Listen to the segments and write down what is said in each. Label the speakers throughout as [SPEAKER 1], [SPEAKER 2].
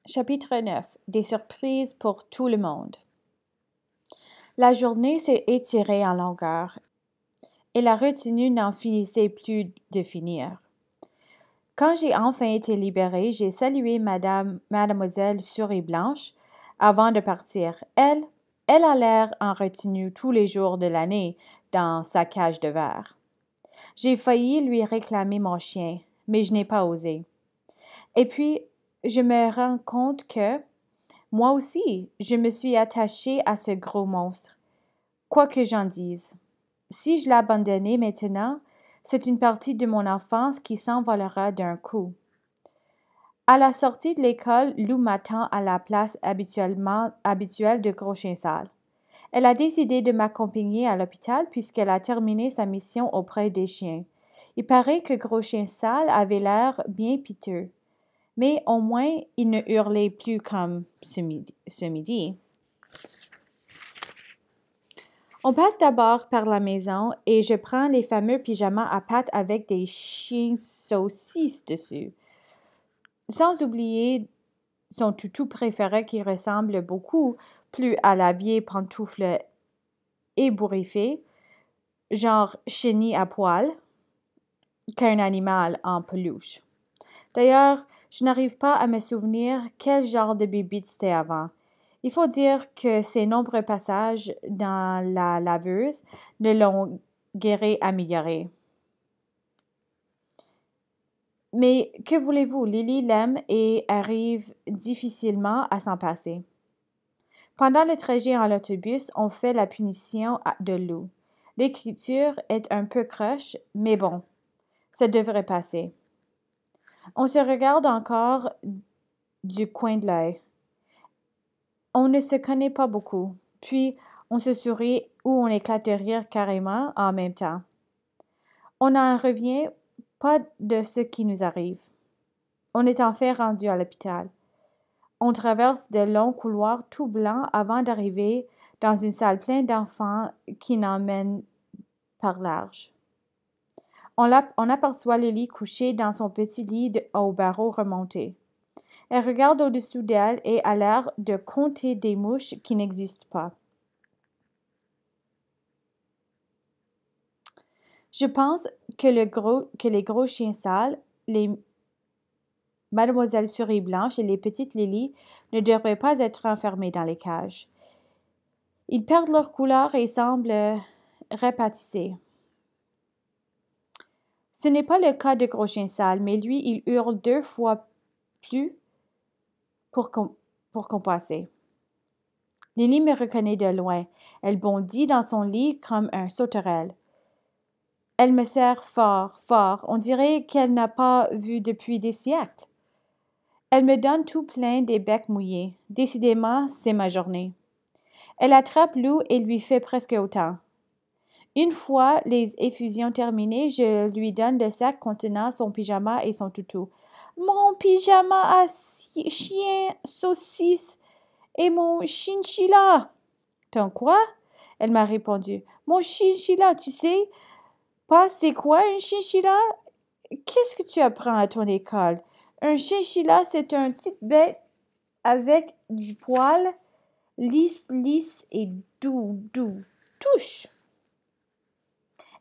[SPEAKER 1] Chapitre 9. Des surprises pour tout le monde. La journée s'est étirée en longueur, et la retenue n'en finissait plus de finir. Quand j'ai enfin été libérée, j'ai salué mademoiselle Souris-Blanche avant de partir. Elle a l'air en retenue tous les jours de l'année dans sa cage de verre. J'ai failli lui réclamer mon chien, mais je n'ai pas osé. Et puis, je me rends compte que, moi aussi, je me suis attachée à ce gros monstre. Quoi que j'en dise, si je l'abandonnais maintenant, c'est une partie de mon enfance qui s'envolera d'un coup. À la sortie de l'école, Lou m'attend à la place habituelle de Gros Chien Sale. Elle a décidé de m'accompagner à l'hôpital puisqu'elle a terminé sa mission auprès des chiens. Il paraît que Gros Chien Sale avait l'air bien piteux, mais au moins il ne hurlait plus comme ce midi. On passe d'abord par la maison et je prends les fameux pyjamas à pattes avec des chiens saucisses dessus. Sans oublier son toutou préféré qui ressemble beaucoup plus à la vieille pantoufle ébouriffée, genre chenille à poil, qu'un animal en peluche. D'ailleurs, je n'arrive pas à me souvenir quel genre de bibite c'était avant. Il faut dire que ces nombreux passages dans la laveuse ne l'ont guère amélioré. Mais que voulez-vous, Lily l'aime et arrive difficilement à s'en passer. Pendant le trajet en autobus, on fait la punition de Lou. L'écriture est un peu croche, mais bon, ça devrait passer. On se regarde encore du coin de l'œil. On ne se connaît pas beaucoup, puis on se sourit ou on éclate de rire carrément en même temps. On n'en revient pas de ce qui nous arrive. On est enfin rendu à l'hôpital. On traverse de longs couloirs tout blancs avant d'arriver dans une salle pleine d'enfants qui n'emmènent par large. On aperçoit Lily couchée dans son petit lit aux barreaux remontés. Elle regarde au-dessous d'elle et a l'air de compter des mouches qui n'existent pas. Je pense que les gros chiens sales, les Mademoiselle Souris Blanche et les petites Lily ne devraient pas être enfermés dans les cages. Ils perdent leur couleur et semblent rapetisser. Ce n'est pas le cas de Gros Chien Sale, mais lui, il hurle 2 fois plus pour compenser. Lily me reconnaît de loin. Elle bondit dans son lit comme un sauterelle. Elle me serre fort, fort. On dirait qu'elle n'a pas vu depuis des siècles. Elle me donne tout plein des becs mouillés. Décidément, c'est ma journée. Elle attrape Lou et lui fait presque autant. Une fois les effusions terminées, je lui donne le sac contenant son pyjama et son toutou. Mon pyjama à chien saucisse et mon chinchilla. Ton quoi? Elle m'a répondu. Mon chinchilla, tu sais pas c'est quoi un chinchilla? Qu'est-ce que tu apprends à ton école? Un chinchilla, c'est une petite bête avec du poil lisse, lisse et doux, doux. Touche!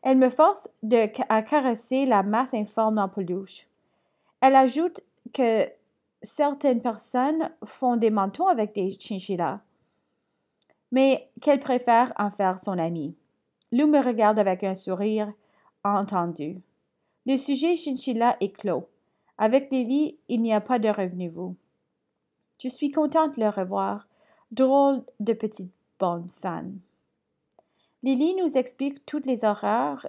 [SPEAKER 1] Elle me force à caresser la masse informe en peluche. Elle ajoute que certaines personnes font des mentons avec des chinchillas, mais qu'elle préfère en faire son amie. Lou me regarde avec un sourire entendu. Le sujet chinchilla est clos. Avec Lily, il n'y a pas de revenez-vous. Je suis contente de le revoir. Drôle de petite bonne fan. Lily nous explique toutes les horreurs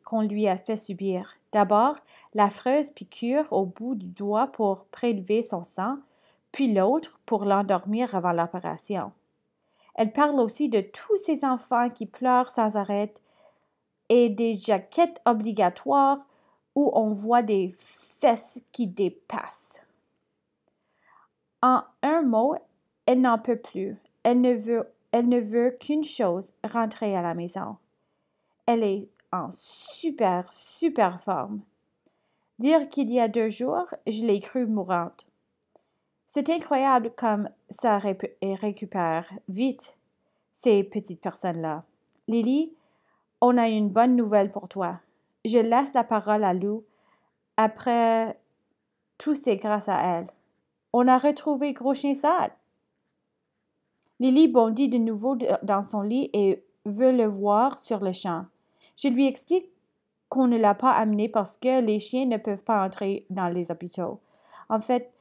[SPEAKER 1] qu'on lui a fait subir. D'abord, l'affreuse piqûre au bout du doigt pour prélever son sang, puis l'autre pour l'endormir avant l'opération. Elle parle aussi de tous ces enfants qui pleurent sans arrêt et des jaquettes obligatoires où on voit des fesses qui dépassent. En un mot, elle n'en peut plus. Elle ne veut qu'une chose, rentrer à la maison. Elle est en super, super forme. Dire qu'il y a 2 jours, je l'ai crue mourante. C'est incroyable comme ça récupère vite ces petites personnes-là. Lily, on a une bonne nouvelle pour toi. Je laisse la parole à Lou. Après tout, c'est grâce à elle. On a retrouvé Gros Chien Sale. Lily bondit de nouveau dans son lit et veut le voir sur le champ. Je lui explique qu'on ne l'a pas amené parce que les chiens ne peuvent pas entrer dans les hôpitaux. En fait,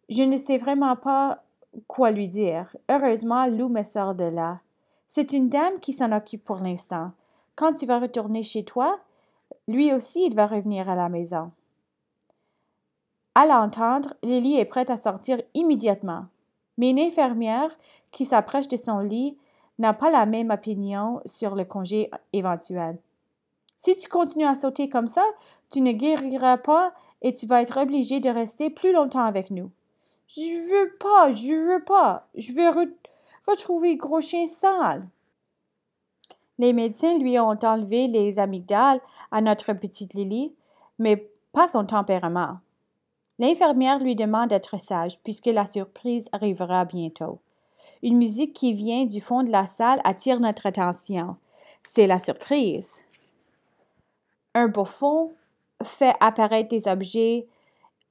[SPEAKER 1] je ne sais vraiment pas quoi lui dire. Heureusement, Lou me sort de là. C'est une dame qui s'en occupe pour l'instant. Quand tu vas retourner chez toi, lui aussi, il va revenir à la maison. À l'entendre, Lily est prête à sortir immédiatement. Mais une infirmière qui s'approche de son lit n'a pas la même opinion sur le congé éventuel. Si tu continues à sauter comme ça, tu ne guériras pas et tu vas être obligé de rester plus longtemps avec nous. Je veux pas. Je veux retrouver Gros Chien Sale. Les médecins lui ont enlevé les amygdales à notre petite Lily, mais pas son tempérament. L'infirmière lui demande d'être sage puisque la surprise arrivera bientôt. Une musique qui vient du fond de la salle attire notre attention. C'est la surprise. Un bouffon fait apparaître des objets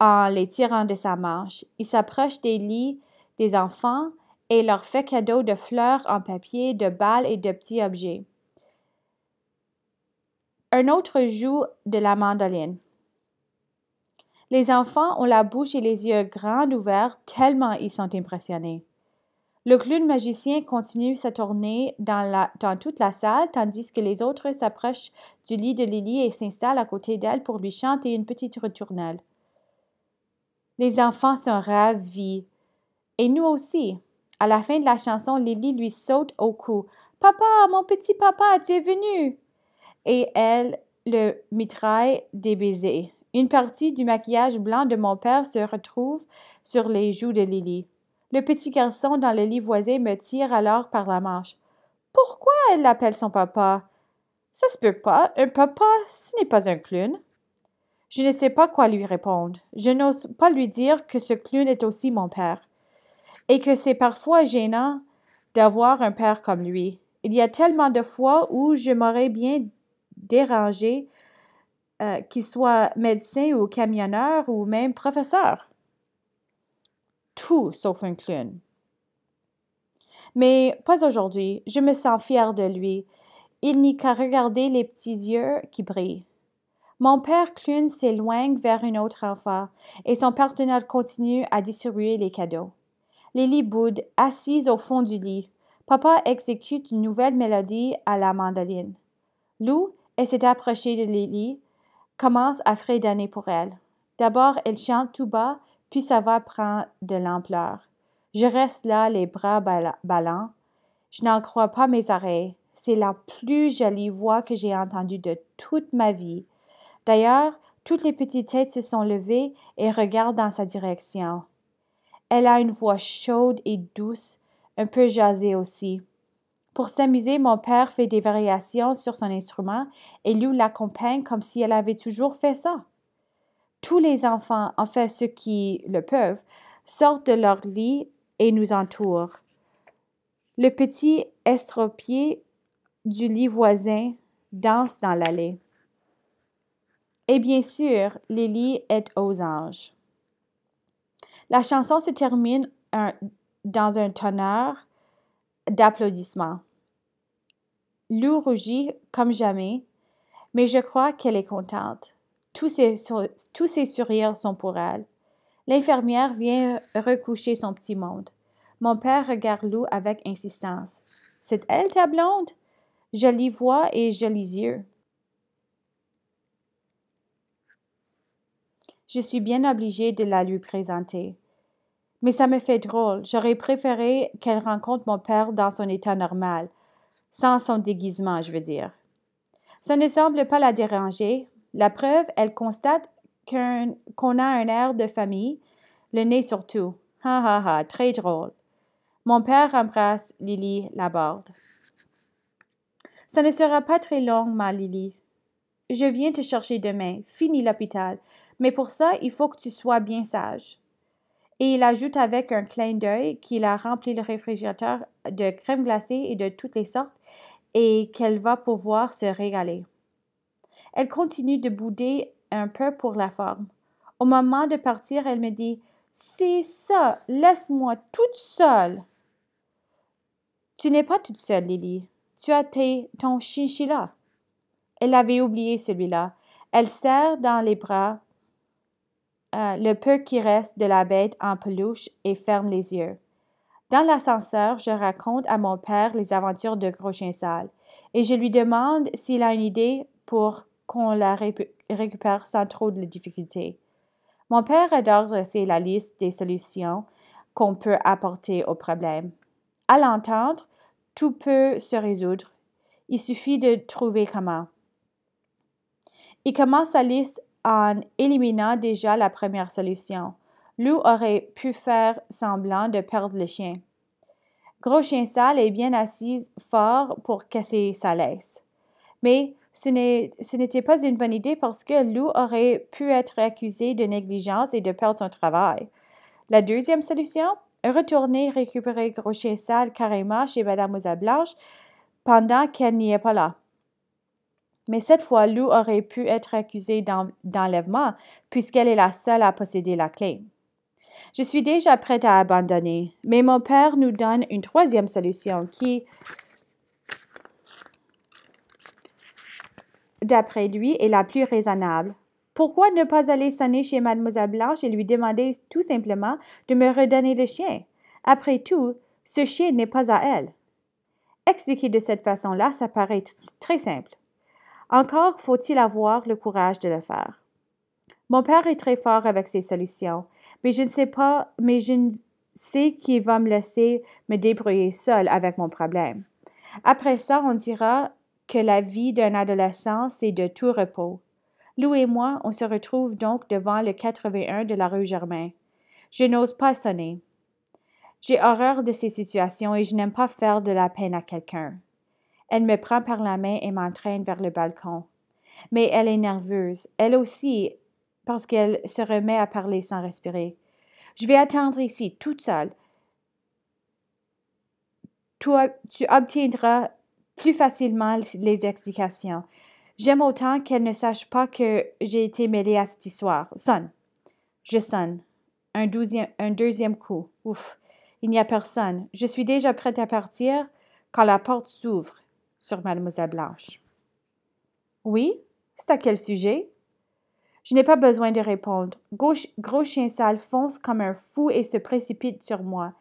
[SPEAKER 1] en les tirant de sa manche. Il s'approche des lits des enfants et leur fait cadeau de fleurs en papier, de balles et de petits objets. Un autre joue de la mandoline. Les enfants ont la bouche et les yeux grands ouverts tellement ils sont impressionnés. Le clown magicien continue sa tournée dans toute la salle tandis que les autres s'approchent du lit de Lily et s'installent à côté d'elle pour lui chanter une petite ritournelle. Les enfants sont ravis. Et nous aussi. À la fin de la chanson, Lily lui saute au cou. « Papa, mon petit papa, tu es venu! » Et elle le mitraille des baisers. Une partie du maquillage blanc de mon père se retrouve sur les joues de Lily. Le petit garçon dans le lit voisin me tire alors par la manche. « Pourquoi elle l'appelle son papa? Ça se peut pas. Un papa, ce n'est pas un clown. » Je ne sais pas quoi lui répondre. Je n'ose pas lui dire que ce clown est aussi mon père et que c'est parfois gênant d'avoir un père comme lui. Il y a tellement de fois où je m'aurais bien dérangé qu'il soit médecin ou camionneur ou même professeur. Tout sauf un clown. Mais pas aujourd'hui. Je me sens fière de lui. Il n'y qu'à regarder les petits yeux qui brillent. Mon père clown s'éloigne vers un autre enfant et son partenaire continue à distribuer les cadeaux. Lily boude, assise au fond du lit. Papa exécute une nouvelle mélodie à la mandoline. Lou essaie d'approcher de Lily, commence à fredonner pour elle. D'abord, elle chante tout bas, puis sa voix prend de l'ampleur. Je reste là, les bras ballants. Je n'en crois pas mes oreilles. C'est la plus jolie voix que j'ai entendue de toute ma vie. D'ailleurs, toutes les petites têtes se sont levées et regardent dans sa direction. Elle a une voix chaude et douce, un peu jasée aussi. Pour s'amuser, mon père fait des variations sur son instrument et Lou l'accompagne comme si elle avait toujours fait ça. Tous les enfants, en fait ceux qui le peuvent, sortent de leur lit et nous entourent. Le petit estropié du lit voisin danse dans l'allée. Et bien sûr, Lily est aux anges. La chanson se termine dans un tonnerre d'applaudissements. Lou rougit comme jamais, mais je crois qu'elle est contente. Tous ses sourires sont pour elle. L'infirmière vient recoucher son petit monde. Mon père regarde Lou avec insistance. « C'est elle ta blonde? Jolie voix et jolis yeux. » Je suis bien obligée de la lui présenter. Mais ça me fait drôle. J'aurais préféré qu'elle rencontre mon père dans son état normal, sans son déguisement, je veux dire. Ça ne semble pas la déranger. La preuve, elle constate qu'on a un air de famille, le nez surtout. Ha ha ha, très drôle. Mon père embrasse Lily Laborde. Ça ne sera pas très long, ma Lily. Je viens te chercher demain. Fini l'hôpital. Mais pour ça, il faut que tu sois bien sage. Et il ajoute avec un clin d'œil qu'il a rempli le réfrigérateur de crème glacée et de toutes les sortes et qu'elle va pouvoir se régaler. Elle continue de bouder un peu pour la forme. Au moment de partir, elle me dit: C'est ça, laisse-moi toute seule. Tu n'es pas toute seule, Lily. Tu as ton chinchilla. Elle avait oublié celui-là. Elle serre dans les bras le peu qui reste de la bête en peluche et ferme les yeux. Dans l'ascenseur, je raconte à mon père les aventures de Gros Chien Sale et je lui demande s'il a une idée pour qu'on la récupère sans trop de difficultés. Mon père adore dresser la liste des solutions qu'on peut apporter au problème. À l'entendre, tout peut se résoudre. Il suffit de trouver comment. Il commence sa liste en éliminant déjà la première solution. Lou aurait pu faire semblant de perdre le chien. Gros Chien Sale est bien assis fort pour casser sa laisse. Mais ce n'était pas une bonne idée parce que Lou aurait pu être accusé de négligence et de perdre son travail. La deuxième solution, retourner récupérer Gros Chien Sale carrément chez Mademoiselle Blanche pendant qu'elle n'y est pas là. Mais cette fois, Lou aurait pu être accusée d'enlèvement puisqu'elle est la seule à posséder la clé. Je suis déjà prête à abandonner, mais mon père nous donne une troisième solution qui, d'après lui, est la plus raisonnable. Pourquoi ne pas aller sonner chez Mademoiselle Blanche et lui demander tout simplement de me redonner le chien? Après tout, ce chien n'est pas à elle. Expliquer de cette façon-là, ça paraît très simple. Encore faut-il avoir le courage de le faire. Mon père est très fort avec ses solutions, mais je sais qu'il va me laisser me débrouiller seule avec mon problème. Après ça, on dira que la vie d'un adolescent, c'est de tout repos. Lou et moi, on se retrouve donc devant le 81 de la rue Germain. Je n'ose pas sonner. J'ai horreur de ces situations et je n'aime pas faire de la peine à quelqu'un. Elle me prend par la main et m'entraîne vers le balcon. Mais elle est nerveuse, elle aussi, parce qu'elle se remet à parler sans respirer. Je vais attendre ici, toute seule. Tu obtiendras plus facilement les explications. J'aime autant qu'elle ne sache pas que j'ai été mêlée à cette histoire. Sonne. Je sonne. Un deuxième coup. Ouf. Il n'y a personne. Je suis déjà prête à partir quand la porte s'ouvre sur Mademoiselle Blanche. Oui? C'est à quel sujet? Je n'ai pas besoin de répondre. Gros Chien Sale fonce comme un fou et se précipite sur moi.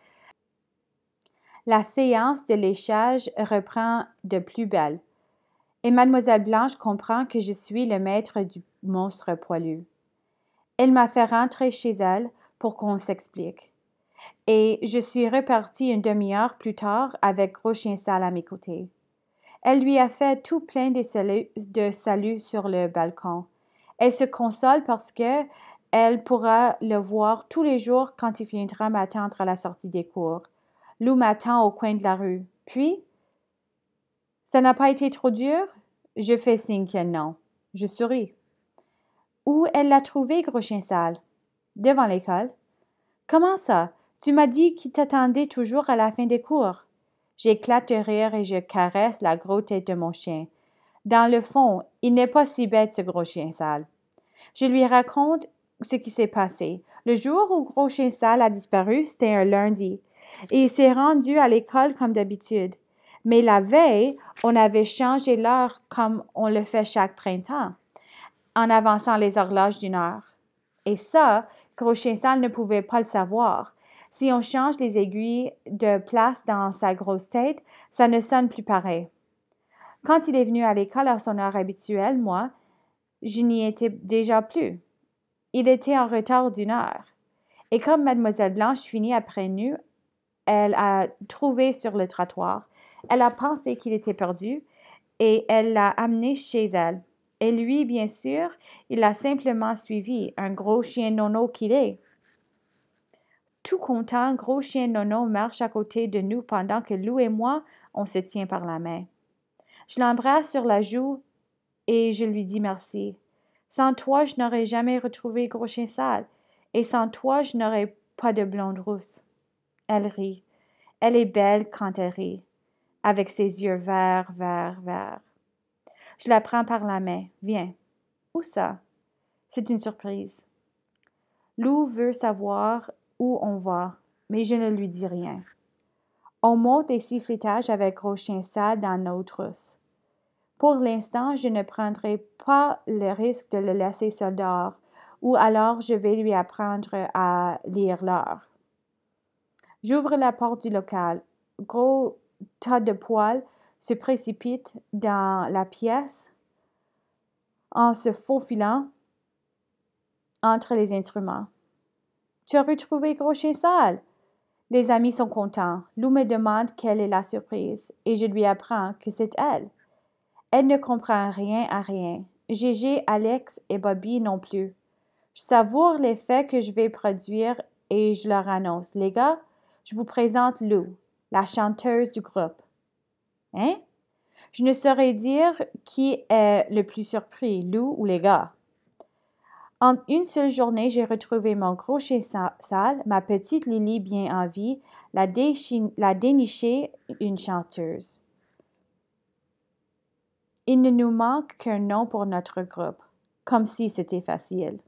[SPEAKER 1] La séance de léchage reprend de plus belle. Et Mademoiselle Blanche comprend que je suis le maître du monstre poilu. Elle m'a fait rentrer chez elle pour qu'on s'explique. Et je suis repartie une demi-heure plus tard avec Gros Chien Sale à mes côtés. Elle lui a fait tout plein de saluts sur le balcon. Elle se console parce que elle pourra le voir tous les jours quand il viendra m'attendre à la sortie des cours. Lou m'attend au coin de la rue. Puis, ça n'a pas été trop dur? Je fais signe que non. Je souris. Où elle l'a trouvé, Gros Chien Sale? Devant l'école. Comment ça? Tu m'as dit qu'il t'attendait toujours à la fin des cours. J'éclate de rire et je caresse la grosse tête de mon chien. Dans le fond, il n'est pas si bête, ce Gros Chien Sale. Je lui raconte ce qui s'est passé. Le jour où Gros Chien Sale a disparu, c'était un lundi, et il s'est rendu à l'école comme d'habitude. Mais la veille, on avait changé l'heure comme on le fait chaque printemps, en avançant les horloges d'une heure. Et ça, Gros Chien Sale ne pouvait pas le savoir. Si on change les aiguilles de place dans sa grosse tête, ça ne sonne plus pareil. Quand il est venu à l'école à son heure habituelle, moi, je n'y étais déjà plus. Il était en retard d'une heure. Et comme Mademoiselle Blanche finit après nous, elle a trouvé sur le trottoir. Elle a pensé qu'il était perdu et elle l'a amené chez elle. Et lui, bien sûr, il l'a simplement suivi, un gros chien nono qu'il est. Tout content, Gros Chien Nono marche à côté de nous pendant que Lou et moi, on se tient par la main. Je l'embrasse sur la joue et je lui dis merci. Sans toi, je n'aurais jamais retrouvé Gros Chien Sale. Et sans toi, je n'aurais pas de blonde rousse. Elle rit. Elle est belle quand elle rit, avec ses yeux verts, verts, verts. Je la prends par la main. Viens. Où ça? C'est une surprise. Lou veut savoir où on va, mais je ne lui dis rien. On monte les 6 étages avec Gros Chien Sale dans nos trousses. Pour l'instant, je ne prendrai pas le risque de le laisser seul dehors, ou alors je vais lui apprendre à lire l'heure. J'ouvre la porte du local. Gros tas de poils se précipite dans la pièce en se faufilant entre les instruments. Tu as retrouvé Gros Chien Sale? Les amis sont contents. Lou me demande quelle est la surprise et je lui apprends que c'est elle. Elle ne comprend rien à rien. Gégé, Alex et Bobby non plus. Je savoure l'effet que je vais produire et je leur annonce. Les gars, je vous présente Lou, la chanteuse du groupe. Hein? Je ne saurais dire qui est le plus surpris, Lou ou les gars. En une seule journée, j'ai retrouvé mon Gros Chien Sale, ma petite Lily bien en vie, la dénicher une chanteuse. Il ne nous manque qu'un nom pour notre groupe, comme si c'était facile.